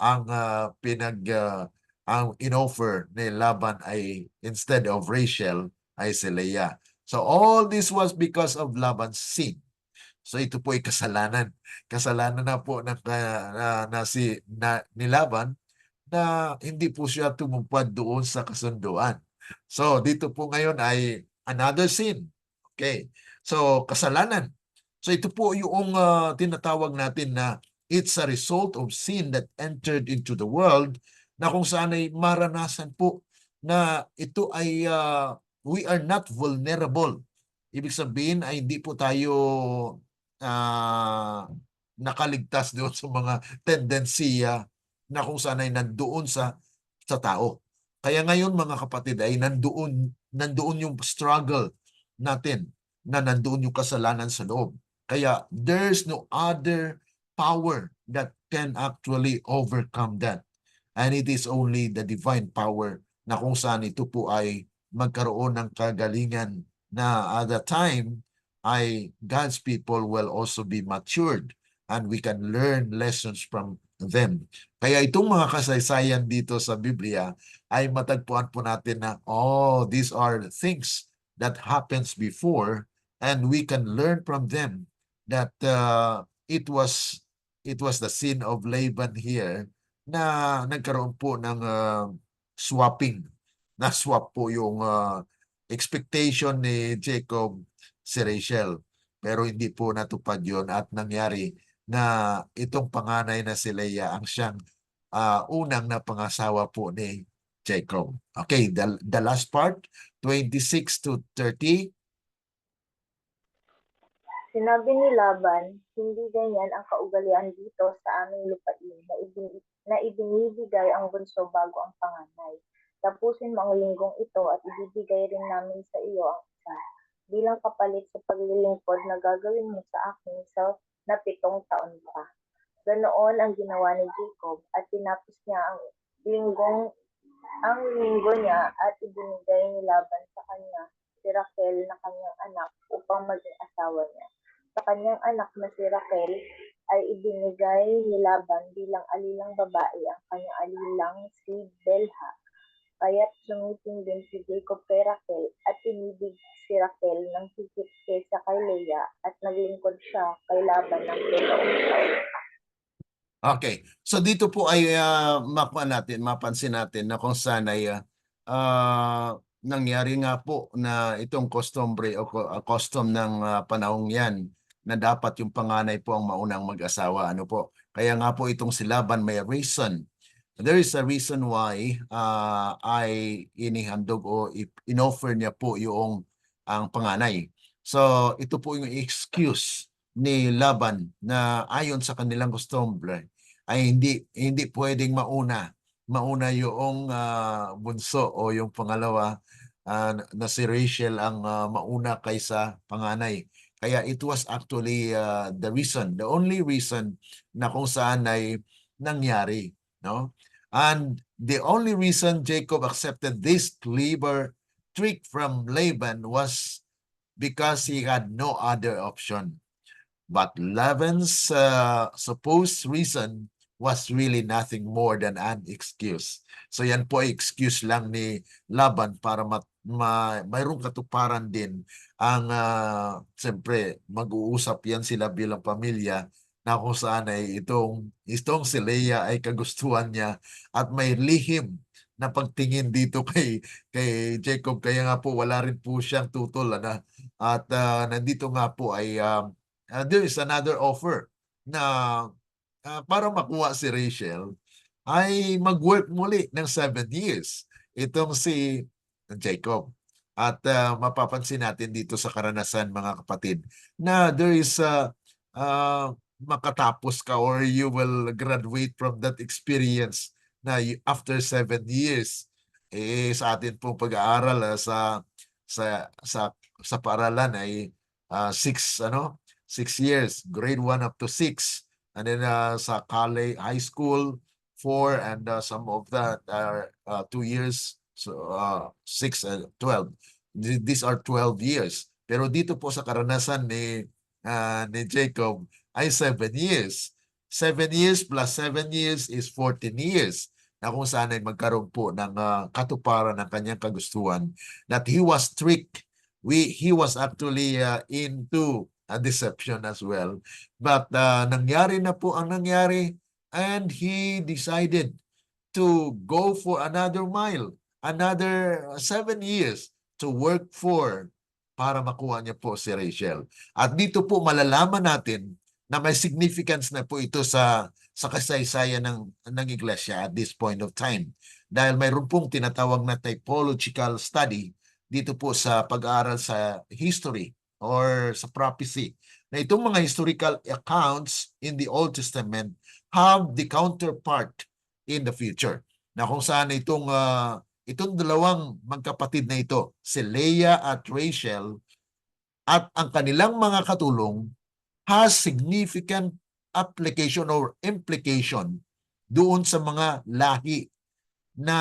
ang ang inoffer ni Laban ay instead of Rachel ay si Leah. So all this was because of Laban's sin. So ito po ay kasalanan. Kasalanan na po ni Laban na hindi po siya tumupad doon sa kasunduan. So dito po ngayon ay another sin. Okay. So kasalanan. So ito po yung tinatawag natin na it's a result of sin that entered into the world na kung saan ay maranasan po na ito ay we are not vulnerable. Ibig sabihin ay hindi po tayo nakaligtas doon sa mga tendensiya na kung saan ay nandoon sa tao. Kaya ngayon mga kapatid ay nandoon yung struggle natin na nandoon yung kasalanan sa loob. Kaya there's no other power that can actually overcome that. And it is only the divine power na kung saan ito po ay magkaroon ng kagalingan na at the time ay God's people will also be matured and we can learn lessons from them. Kaya itong mga kasaysayan dito sa Biblia ay matagpuan po natin na these are things that happens before and we can learn from them that it was the sin of Laban here na nagkaroon po ng swapping. Na-swap po yung expectation ni Jacob si Rachel. Pero hindi po natupad yun at nangyari na itong panganay na si Leah ang siyang unang napangasawa po ni Jacob. Okay, the last part, 26 to 30. Sinabi ni Laban, hindi ganyan ang kaugalian dito sa aming lupain na ibinibigay ang bunso bago ang panganay. Tapusin mo ang linggong ito at ibibigay rin namin sa iyo ang isa bilang kapalit sa paglilingkod na gagawin mo sa akin na 7 taon pa. Ganoon ang ginawa ni Jacob at tinapos niya ang linggo niya at ibinigay ni Laban sa kanya si Raquel na kanyang anak upang maging asawa niya. Sa kanyang anak na si Raquel ay ibinigay ni Laban bilang alilang babae ang kanyang alilang si Bilha. Kaya't sumiting din si Jacob kay Raquel at inibig si Raquel ng higit kaysa kay Leah at naglingkod siya kay Laban ng 7 taon. Okay. So dito po ay mapansin natin na kung saan ay nangyari nga po na itong customary o custom ng panahong yan na dapat yung panganay po ang maunang mag-asawa. Ano po? Kaya nga po itong si Laban may reason. There is a reason why ay inihandog o inoffer niya po yung ang panganay. So ito po yung excuse ni Laban na ayon sa kanilang costumbre ay hindi pwedeng mauna yung bunso o yung pangalawa na si Rachel ang mauna kaysa panganay. Kaya it was actually the only reason na kung saan ay nangyari, no? And the only reason Jacob accepted this clever trick from Laban was because he had no other option. But Laban's supposed reason was really nothing more than an excuse. So yan po ay excuse lang ni Laban para mayroong katuparan din ang siyempre mag-uusap yan sila bilang pamilya na kung saan ay itong si Leah ay kagustuhan niya at may lihim na pagtingin dito kay Jacob, kaya nga po wala rin po siyang tutol at nandito nga po ay there is another offer na para makuha si Rachel ay mag-work muli ng 7 years itong si Jacob. At mapapansin natin dito sa karanasan, mga kapatid, na there is makatapos ka or you will graduate from that experience na after 7 years. Sa atin pong pag-aaral sa paaralan ay 6 years, grade 1 up to 6. And then sa college, high school, 4, and some of that are 2 years, so 6 and 12. These are 12 years. Pero dito po sa karanasan ni Jacob ay 7 years. 7 years plus 7 years is 14 years na kung saan ay magkaroon po ng katuparan ng kanyang kagustuhan, that he was tricked. He was actually into a deception as well. But nangyari na po ang nangyari, and he decided to go for another mile, another 7 years to work para makuha niya po si Rachel. At dito po malalaman natin na may significance na po ito sa kasaysayan ng iglesia at this point of time. Dahil mayroon pong tinatawag na typological study dito po sa pag-aaral sa history or sa prophecy, na itong mga historical accounts in the Old Testament have the counterpart in the future. Na kung saan itong dalawang magkapatid na ito, si Leah at Rachel, at ang kanilang mga katulong has significant application or implication doon sa mga lahi na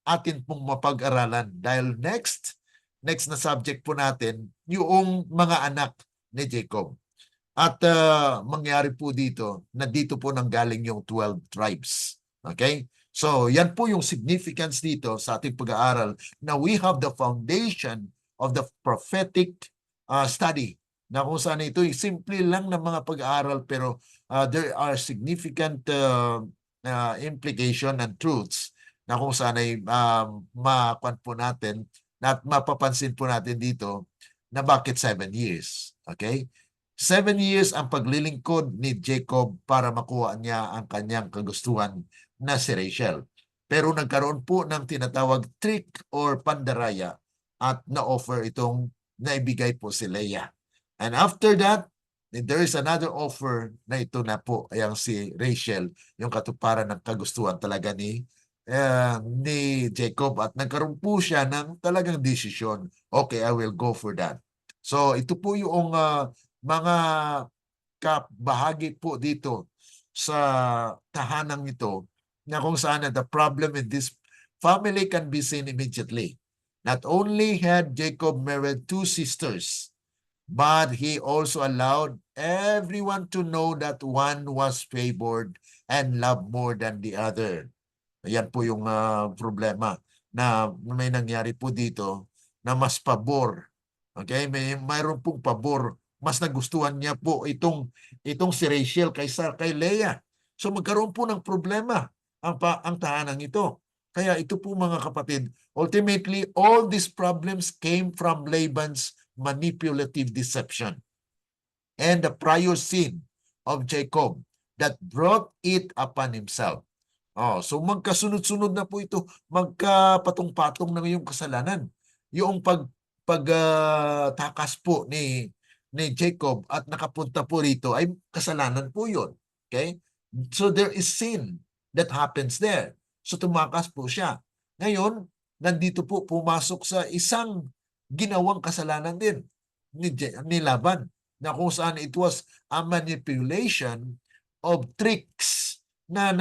atin pong mapag-aralan. Dahil next na subject po natin, yung mga anak ni Jacob. At mangyari po dito na dito po nanggaling yung 12 tribes. Okay? So yan po yung significance dito sa ating pag-aaral, na we have the foundation of the prophetic study, na kung saan ito simple lang na mga pag-aaral, pero there are significant implication and truths na kung saan ay makuan po natin at mapapansin po natin dito na bakit 7 years. Okay? 7 years ang paglilingkod ni Jacob para makuha niya ang kanyang kagustuhan na si Rachel. Pero nagkaroon po ng tinatawag trick or pandaraya at na-offer itong naibigay po si Leah. And after that, there is another offer na ito na po ay ang si Rachel, yung katuparan ng kagustuhan talaga ni Jacob, at nagkaroon po siya ng talagang desisyon. Okay, I will go for that. So ito po yung mga kabahagi po dito sa tahanang ito, na kung saan the problem in this family can be seen immediately. Not only had Jacob married 2 sisters, but he also allowed everyone to know that one was favored and loved more than the other. Ayan po yung problema na may nangyari po dito, na mas pabor. Okay? Mayroon pong pabor. Mas nagustuhan niya po itong si Rachel kaysa kay Leah. So magkaroon po ng problema ang tahanang ito. Kaya ito po, mga kapatid, ultimately all these problems came from Laban's manipulative deception and the prior sin of Jacob that brought it upon himself. So magkasunod-sunod na po ito, magkapatong-patong na yung kasalanan. Yung pagtakas po ni ni Jacob at nakapunta po rito ay kasalanan po yun. Okay? So there is sin that happens there. So tumakas po siya. Ngayon, nandito po pumasok sa isang ginawang kasalanan din ni Laban, na kung saan it was a manipulation of tricks na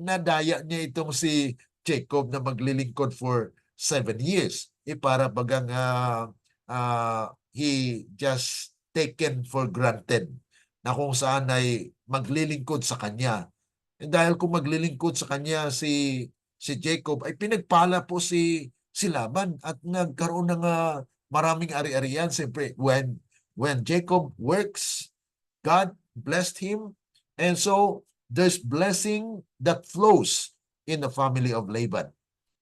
nadaya niya itong si Jacob na maglilingkod for 7 years. Para bagang he just taken for granted na kung saan ay maglilingkod sa kanya. Dahil kung maglilingkod sa kanya si Jacob, ay pinagpala po si Laban at nagkaroon ng maraming ari-arian. Siyempre, when Jacob works, God blessed him. And so, there's blessing that flows in the family of Laban.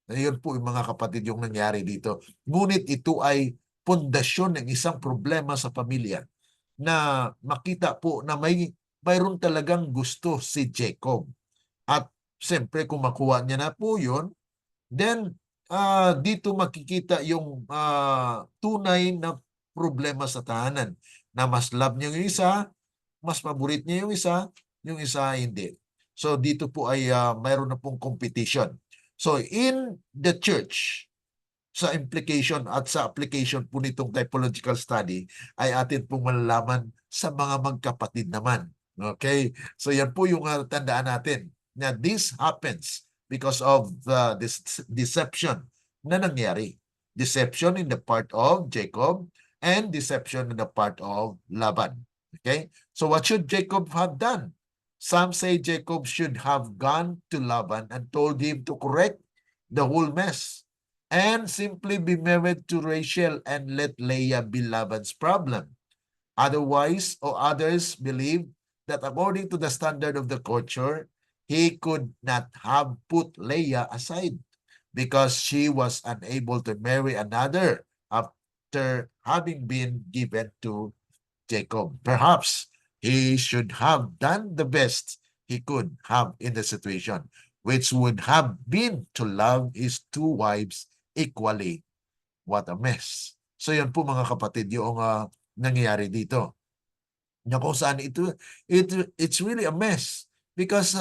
Yun po yung mga kapatid yung nangyari dito. Ngunit ito ay pundasyon ng isang problema sa pamilya na makita po na mayroon talagang gusto si Jacob. At siyempre kung makuha niya na po yun, then dito makikita yung tunay na problema sa tahanan, na mas love niya yung isa, mas paborit niya yung isa hindi. So dito po ay mayroon na pong competition. So in the church, sa implication at sa application po nitong typological study, ay atin pong malalaman sa mga magkapatid naman. Okay? So yan po yung tandaan natin, na this happens because of this deception na nangyari. Deception in the part of Jacob and deception in the part of Laban. Okay? So what should Jacob have done? Some say Jacob should have gone to Laban and told him to correct the whole mess and simply be married to Rachel and let Leah be Laban's problem. Otherwise, or others believe that according to the standard of the culture, he could not have put Leah aside because she was unable to marry another after having been given to Jacob. Perhaps he should have done the best he could have in the situation, which would have been to love his two wives equally. What a mess. So yun po mga kapatid yung nangyayari dito. Na kung saan it's really a mess because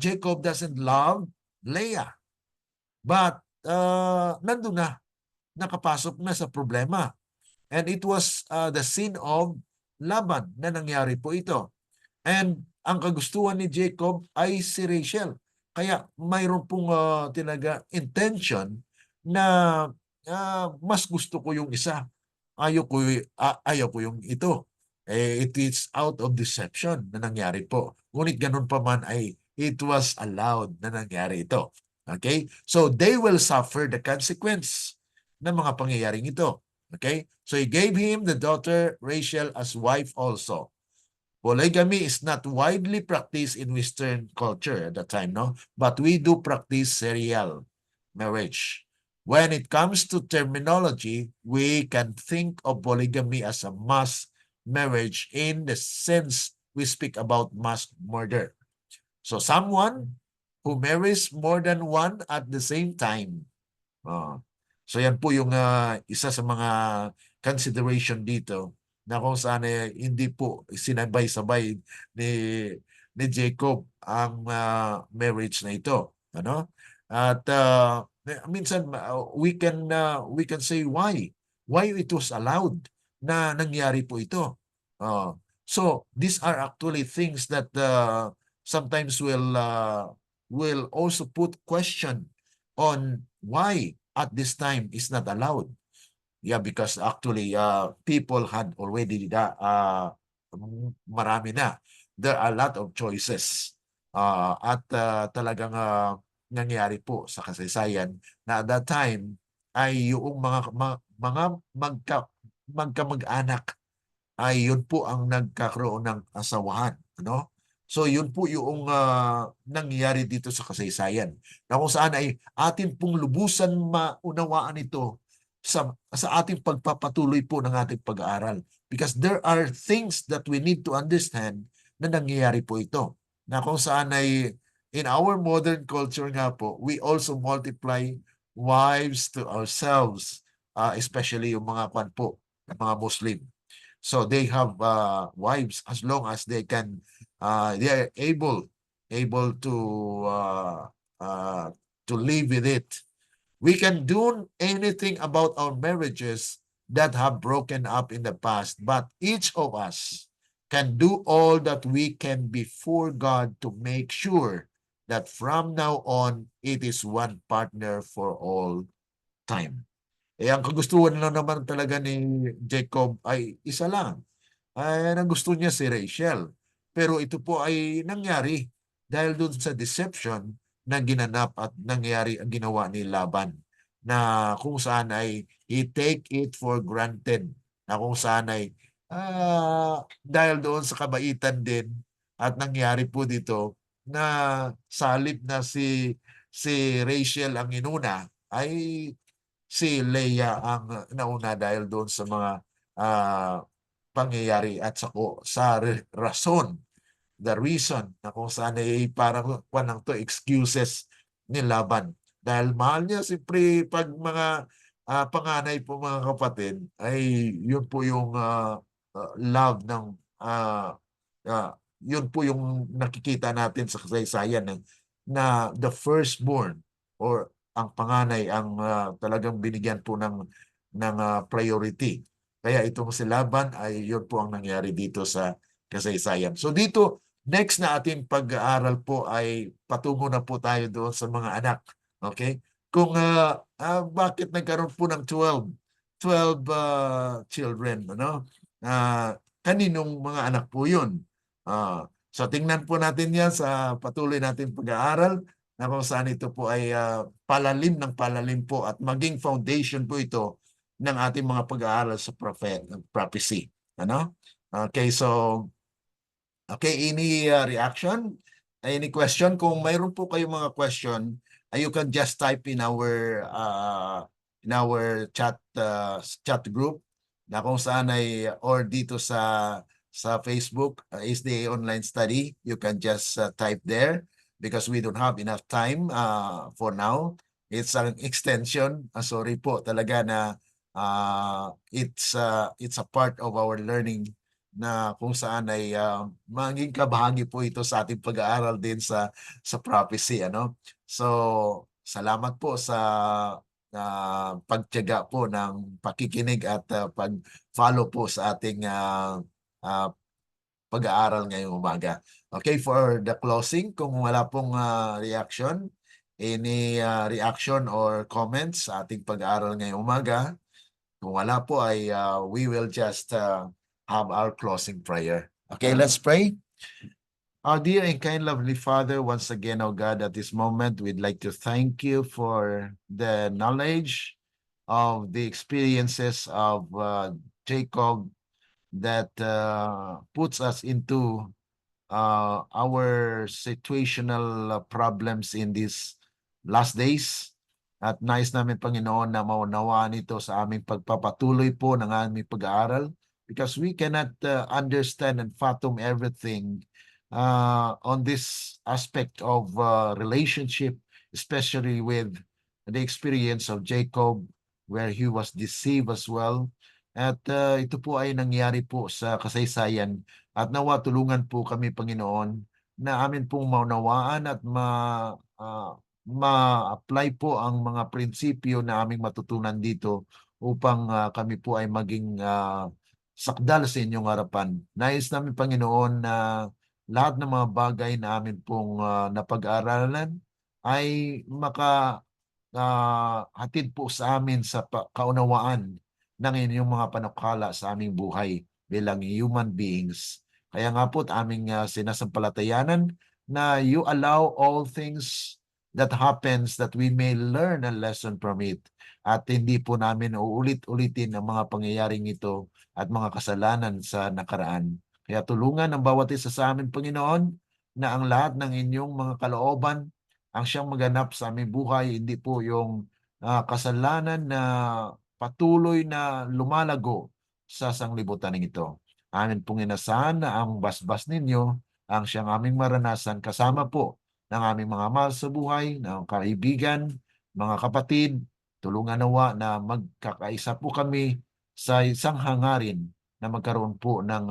Jacob doesn't love Leah. But nandun na, nakapasok na sa problema. And it was the sin of Laban na nangyari po ito. And ang kagustuhan ni Jacob ay si Rachel. Kaya mayroon pong talaga intention na mas gusto ko yung isa. Ayaw ko yung ito. It is out of deception na nangyari po. Ngunit ganun pa man ay it was allowed na nangyari ito. Okay? So they will suffer the consequence ng mga pangyayaring ito. Okay? So he gave him the daughter Rachel as wife also. Polygamy is not widely practiced in Western culture at that time, no? But we do practice serial marriage. When it comes to terminology, we can think of polygamy as a mass marriage in the sense we speak about mass murder. So someone who marries more than one at the same time. So yan po yung isa sa mga consideration dito, na kung saan hindi po sinabay-sabay ni Jacob ang marriage na ito, ano? At minsan we can say why it was allowed na nangyari po ito. So these are actually things that sometimes will also put question on why at this time is not allowed. Yeah, because actually people had already marami na. There are a lot of choices. At talagang nangyari po sa kasaysayan na at that time ay yung mga magkamag-anak ay yun po ang nagkakaroon ng asawahan, ano? So yun po yung nangyayari dito sa kasaysayan, na kung saan ay atin pong lubusan maunawaan ito sa ating pagpapatuloy po ng ating pag-aaral. Because there are things that we need to understand na nangyayari po ito. Na kung saan ay in our modern culture nga po, we also multiply wives to ourselves, especially yung mga kwan po, mga Muslim. So they have wives as long as they can, they are able to live with it. We can do anything about our marriages that have broken up in the past, but each of us can do all that we can before God to make sure that from now on, it is one partner for all time. Ang kagustuhan lang naman talaga ni Jacob ay isa lang. Ang gusto niya si Rachel. Pero ito po ay nangyari dahil doon sa deception na ginanap at nangyari ang ginawa ni Laban, na kung saan ay he take it for granted, na kung saan ay dahil doon sa kabaitan din at nangyari po dito na sa halip na si Rachel ang inuna, ay si Leia ang nauna dahil doon sa mga pangyayari at sa rason, the reason na kung saan ay parang panang to excuses ni Laban. Dahil mahal niya siyempre pag mga panganay po mga kapatid, ay yun po yung love ng yun po yung nakikita natin sa kasaysayan na the firstborn or ang panganay ang talagang binigyan po ng priority. Kaya itong si Laban ay yun po ang nangyari dito sa kasaysayan. So dito, next na ating pag-aaral po ay patungo na po tayo doon sa mga anak. Okay? Kung bakit nagkaroon po ng 12 children, ano? Kaninong mga anak po yun? So tingnan po natin yan sa patuloy natin pag-aaral, na kung saan ito po ay palalim po at maging foundation po ito ng ating mga pag-aaral sa prophecy. Ano? Okay, so any reaction? Any question? Kung mayroon po kayong mga question, you can just type in our chat group, na kung saan ay or dito sa Facebook, SDA Online Study, you can just type there because we don't have enough time for now. It's an extension. Sorry po talaga na it's a part of our learning, na kung saan ay maging kabahagi po ito sa ating pag-aaral din sa prophecy, ano. So salamat po sa pagtiyaga po ng pakikinig at pag-follow po sa ating pag-aaral ngayong umaga. Okay, for the closing, kung wala pong reaction, any reaction or comments sa ating pag-aaral ngayong umaga, kung wala po ay we will just have our closing prayer. Okay, let's pray. Our dear and kind lovely Father, once again, oh God, at this moment, we'd like to thank you for the knowledge of the experiences of Jacob that puts us into our situational problems in these last days. At nais namin, Panginoon, na maunawaan ito sa aming pagpapatuloy po ng aming pag-aaral, because we cannot understand and fathom everything on this aspect of relationship, especially with the experience of Jacob, where he was deceived as well. At ito po ay nangyari po sa kasaysayan, at nawa tulungan po kami, Panginoon, na amin pong maunawaan at ma-apply po ang mga prinsipyo na aming matutunan dito, upang kami po ay maging sakdal sa inyong harapan. Nais namin, Panginoon, na lahat ng mga bagay na amin pong napag-aaralan ay hatid po sa amin sa kaunawaan ng inyong mga panukala sa aming buhay bilang human beings. Kaya nga po aming sinasampalatayanan na you allow all things that happens that we may learn a lesson from it. At hindi po namin uulit-ulitin ang mga pangyayaring ito at mga kasalanan sa nakaraan. Kaya tulungan ang bawat isa sa amin, Panginoon, na ang lahat ng inyong mga kalooban ang siyang maganap sa aming buhay, hindi po yung kasalanan na patuloy na lumalago sa sanglibutan ng ito. Amin pong inasahan na ang basbas ninyo ang siyang aming maranasan, kasama po ng aming mga mahal sa buhay, ng kaibigan, mga kapatid. Tulungan nawa na magkakaisa po kami sa isang hangarin na magkaroon po ng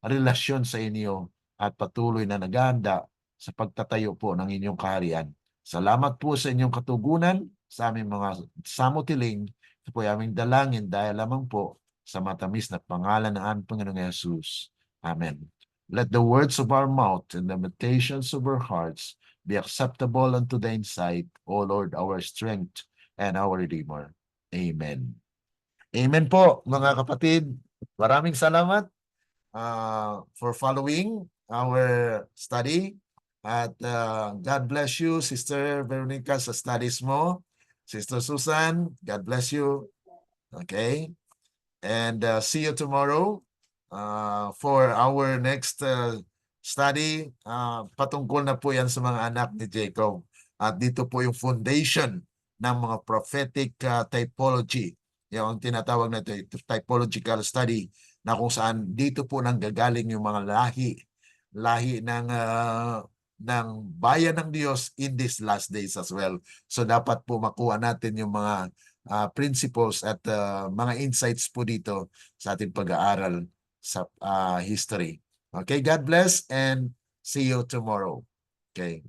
relasyon sa inyo at patuloy na naghahanda sa pagtatayo po ng inyong kaharian. Salamat po sa inyong katugunan sa aming mga samutiling. Ito po ay aming dalangin dahil lamang po sa matamis na pangalan ng aming Panginoong Yesus. Amen. Let the words of our mouth and the meditations of our hearts be acceptable unto thine sight, O Lord, our strength and our Redeemer. Amen. Amen po, mga kapatid. Maraming salamat for following our study. At God bless you, Sister Veronica, sa studies mo. Sister Susan, God bless you. Okay? And see you tomorrow for our next study. Patungkol na po yan sa mga anak ni Jacob. At dito po yung foundation ng mga prophetic typology. Yung tinatawag na typological study na kung saan dito po nanggagaling yung mga lahi ng bayan ng Diyos in these last days as well. So dapat po makuha natin yung mga principles at mga insights po dito sa ating pag-aaral sa history. Okay, God bless and see you tomorrow. Okay.